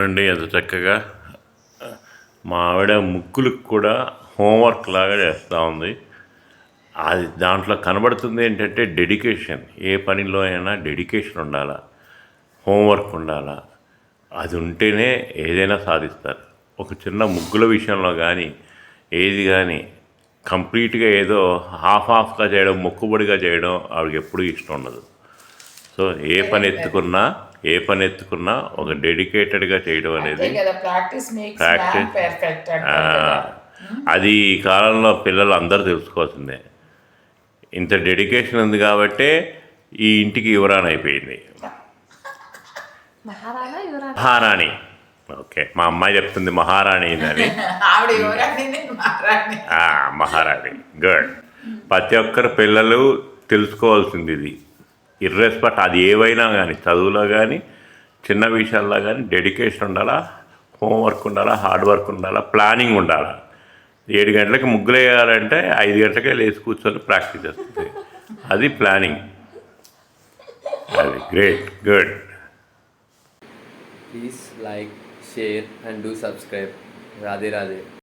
అండి అది చక్కగా మా ఆవిడ ముగ్గులకు కూడా హోంవర్క్ లాగా చేస్తూ ఉంది. అది దాంట్లో కనబడుతుంది ఏంటంటే డెడికేషన్. ఏ పనిలో అయినా డెడికేషన్ ఉండాలా, హోంవర్క్ ఉండాలా. అది ఉంటేనే ఏదైనా సాధిస్తారు. ఒక చిన్న ముగ్గుల విషయంలో కానీ ఏది కానీ కంప్లీట్గా ఏదో హాఫ్గా చేయడం, మొక్కుబడిగా చేయడం ఆవిడకి ఎప్పుడూ ఇష్టం ఉండదు. సో ఏ పని ఎత్తుకున్నా ఒక డెడికేటెడ్గా చేయడం అనేది ప్రాక్టీస్. అది ఈ కాలంలో పిల్లలు అందరూ తెలుసుకోవాల్సిందే. ఇంత డెడికేషన్ ఉంది కాబట్టే ఈ ఇంటికి యువరాణి అయిపోయింది. మహారాణి. ఓకే, మా అమ్మాయి చెప్తుంది మహారాణి అని. మహారాణి గుడ్. ప్రతి ఒక్కరు పిల్లలు తెలుసుకోవాల్సింది ఇది. ఇర్రెస్పెక్ట్ అది ఏవైనా కానీ, చదువులో కానీ చిన్న విషయాల్లో కానీ డెడికేషన్ ఉండాలా, హోంవర్క్ ఉండాలా, హార్డ్ వర్క్ ఉండాలా, ప్లానింగ్ ఉండాలా. 7 గంటలకి ముగ్గులు వేయాలంటే 5 గంటలకే లేచి కూర్చొని ప్రాక్టీస్ చేస్తుంది. అది ప్లానింగ్. అది great, good. Please like, share and do subscribe. Radhe Radhe.